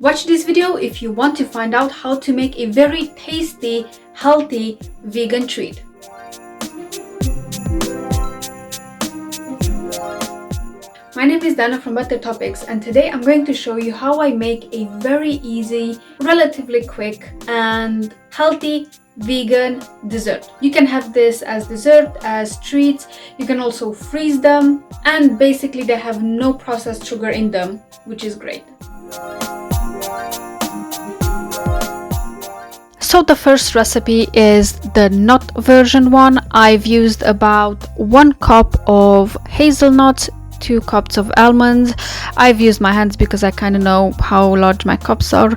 Watch this video if you want to find out how to make a very tasty, healthy vegan treat. My name is Dana from Better Topics, and today I'm going to show you how I make a very easy, relatively quick and healthy vegan dessert. You can have this as dessert, as treats. You can also freeze them, and basically they have no processed sugar in them, which is great. So the first recipe is the nut version one. I've used about 1 cup of hazelnuts, 2 cups of almonds. I've used my hands because I kind of know how large my cups are.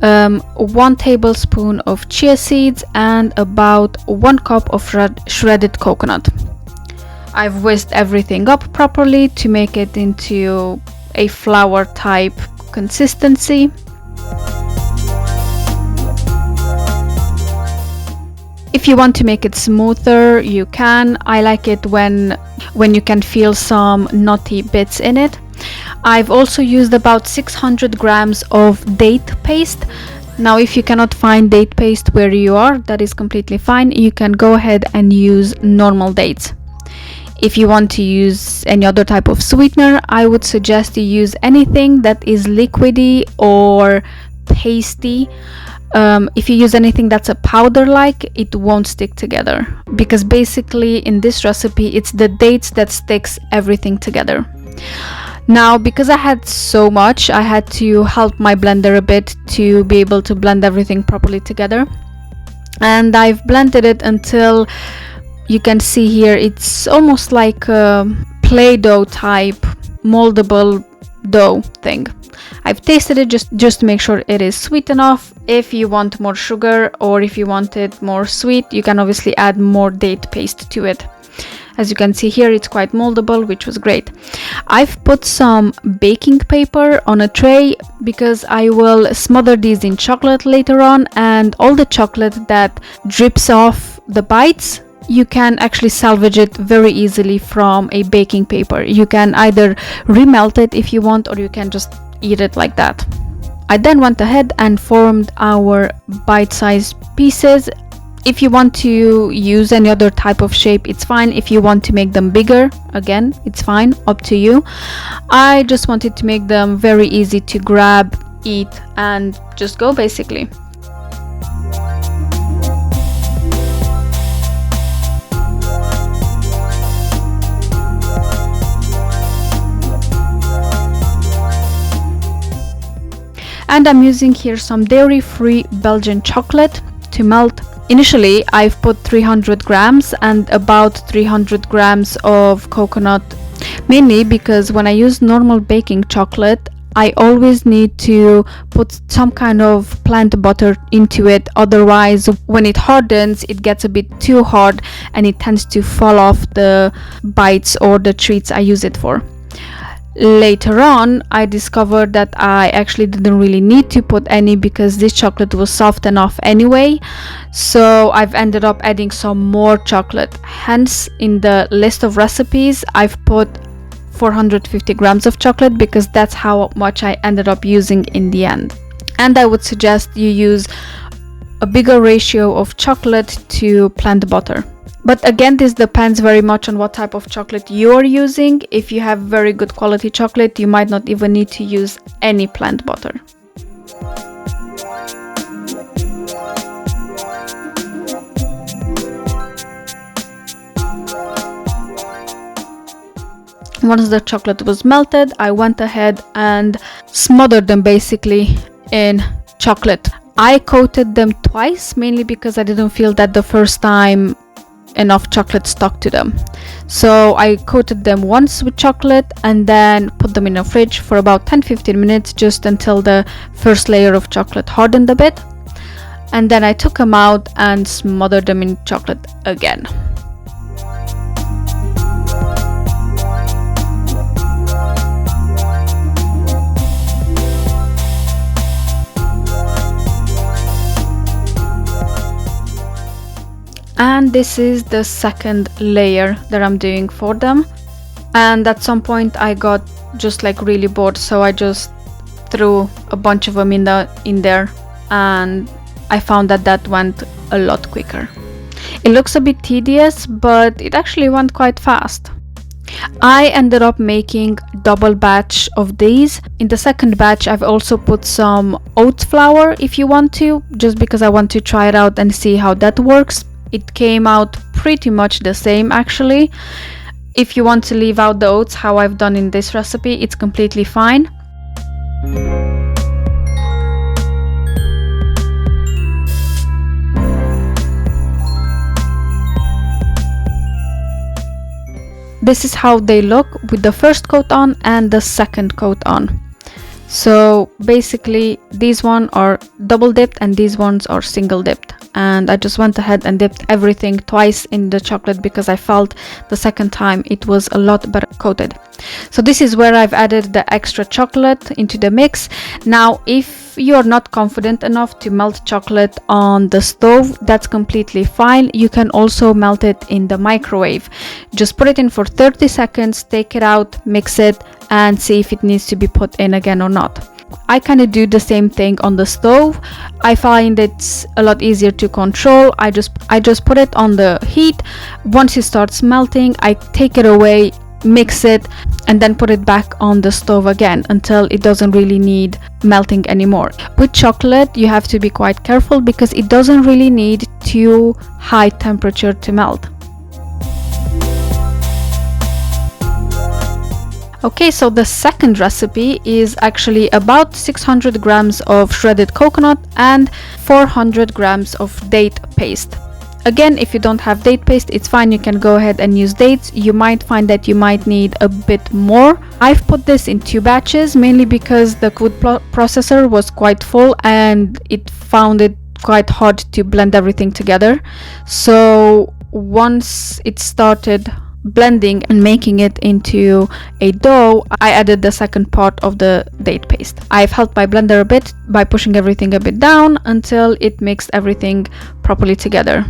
1 tablespoon of chia seeds and about 1 cup of shredded coconut. I've whisked everything up properly to make it into a flour type consistency. If you want to make it smoother, you can. I like it when you can feel some nutty bits in it. I've also used about 600 grams of date paste. Now, if you cannot find date paste where you are, that is completely fine. You can go ahead and use normal dates. If you want to use any other type of sweetener, I would suggest you use anything that is liquidy or pasty. If you use anything that's a powder like, it won't stick together, because basically in this recipe it's the dates that sticks everything together. Now, because I had so much, I had to help my blender a bit to be able to blend everything properly together, and I've blended it until you can see here it's almost like a Play-Doh type moldable dough thing. I've tasted it just to make sure it is sweet enough. If you want more sugar or if you want it more sweet, you can obviously add more date paste to it. As you can see here, it's quite moldable, which was great. I've put some baking paper on a tray because I will smother these in chocolate later on, and all the chocolate that drips off the bites, you can actually salvage it very easily from a baking paper. You can either remelt it if you want, or you can just eat it like that. I then went ahead and formed our bite-sized pieces. If you want to use any other type of shape, it's fine. If you want to make them bigger, again, it's fine, up to you. I just wanted to make them very easy to grab, eat, and just go basically. And I'm using here some dairy-free Belgian chocolate to melt. Initially, I've put 300 grams and about 300 grams of coconut, mainly because when I use normal baking chocolate, I always need to put some kind of plant butter into it. Otherwise, when it hardens, it gets a bit too hard and it tends to fall off the bites or the treats I use it for. Later on, I discovered that I actually didn't really need to put any because this chocolate was soft enough anyway. So I've ended up adding some more chocolate. Hence, in the list of recipes, I've put 450 grams of chocolate because that's how much I ended up using in the end. And I would suggest you use a bigger ratio of chocolate to plant butter. But again, this depends very much on what type of chocolate you are using. If you have very good quality chocolate, you might not even need to use any plant butter. Once the chocolate was melted, I went ahead and smothered them basically in chocolate. I coated them twice, mainly because I didn't feel that the first time enough chocolate stuck to them. So I coated them once with chocolate and then put them in the fridge for about 10-15 minutes, just until the first layer of chocolate hardened a bit. And then I took them out and smothered them in chocolate again. And this is the second layer that I'm doing for them. And at some point I got just like really bored, so I just threw a bunch of them in there, and I found that went a lot quicker. It looks a bit tedious, but it actually went quite fast. I ended up making double batch of these. In the second batch, I've also put some oat flour if you want to, just because I want to try it out and see how that works. It came out pretty much the same actually. If you want to leave out the oats, how I've done in this recipe, it's completely fine. This is how they look with the first coat on and the second coat on. So basically these ones are double dipped and these ones are single dipped, and I just went ahead and dipped everything twice in the chocolate because I felt the second time it was a lot better coated. So this is where I've added the extra chocolate into the mix. Now if you're not confident enough to melt chocolate on the stove, that's completely fine. You can also melt it in the microwave. Just put it in for 30 seconds, take it out, mix it, and see if it needs to be put in again or not. I kind of do the same thing on the stove. I find it's a lot easier to control. I just put it on the heat. Once it starts melting, I take it away, mix it, and then put it back on the stove again until it doesn't really need melting anymore. With chocolate, you have to be quite careful because it doesn't really need too high temperature to melt. Okay, so the second recipe is actually about 600 grams of shredded coconut and 400 grams of date paste. Again, if you don't have date paste, it's fine, you can go ahead and use dates. You might find that you might need a bit more. I've put this in 2 batches, mainly because the food processor was quite full and it found it quite hard to blend everything together. So once it started blending and making it into a dough, I added the second part of the date paste. I've helped my blender a bit by pushing everything a bit down until it mixed everything properly together.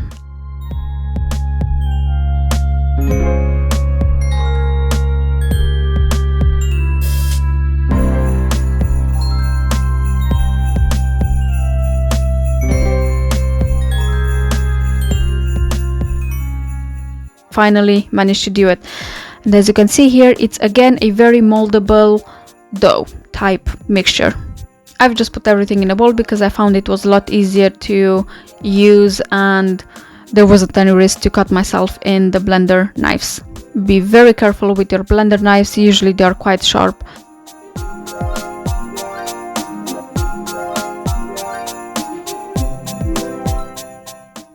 Finally managed to do it, and as you can see here, it's again a very moldable dough type mixture. I've just put everything in a bowl because I found it was a lot easier to use and there wasn't any risk to cut myself in the blender knives. Be very careful with your blender knives, usually they are quite sharp.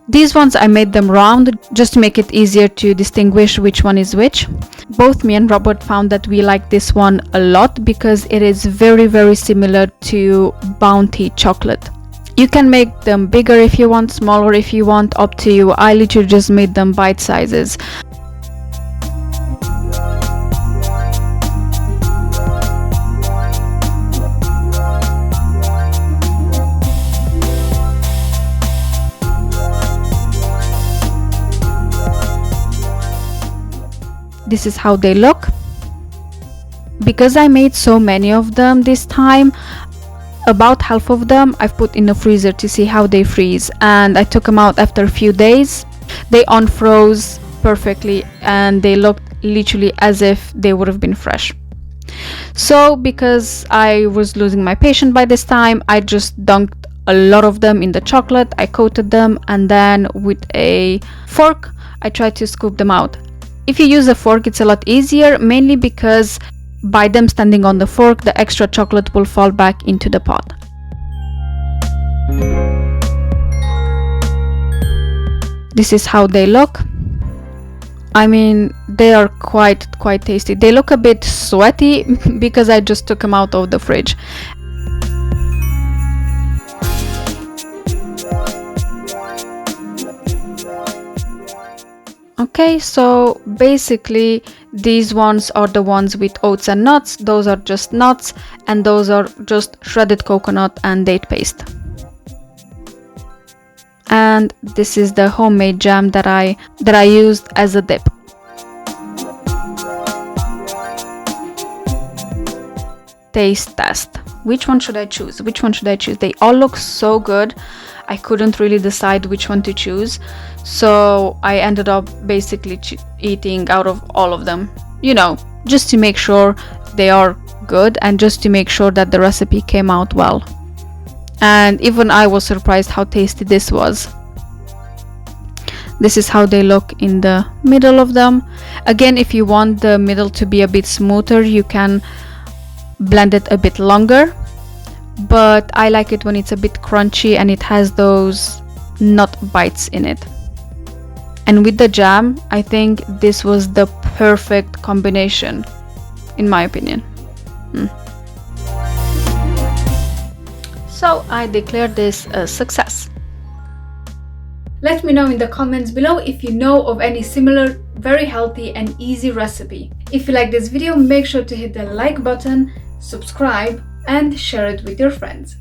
These ones I made them round just to make it easier to distinguish which one is which. Both me and Robert found that we like this one a lot because it is very, very similar to Bounty chocolate. You can make them bigger if you want, smaller if you want, up to you. I literally just made them bite sizes. This is how they look. Because I made so many of them this time, about half of them I've put in the freezer to see how they freeze, and I took them out after a few days. They unfroze perfectly and they looked literally as if they would have been fresh. So because I was losing my patience by this time, I just dunked a lot of them in the chocolate. I coated them and then with a fork I tried to scoop them out. If you use a fork, it's a lot easier, mainly because by them standing on the fork, the extra chocolate will fall back into the pot. This is how they look. I mean, they are quite tasty. They look a bit sweaty because I just took them out of the fridge. Okay, so basically these ones are the ones with oats and nuts, those are just nuts, and those are just shredded coconut and date paste. And this is the homemade jam that I used as a dip. Taste test. which one should I choose? Which one should I choose? They all look so good. I couldn't really decide which one to choose. So I ended up basically eating out of all of them, you know, just to make sure they are good and just to make sure that the recipe came out well. And even I was surprised how tasty this was. This is how they look in the middle of them. Again, if you want the middle to be a bit smoother, you can blend it a bit longer, but I like it when it's a bit crunchy and it has those nut bites in it. And with the jam, I think this was the perfect combination, in my opinion. So I declare this a success. Let me know in the comments below if you know of any similar, very healthy and easy recipe. If you like this video, make sure to hit the like button, subscribe, and share it with your friends.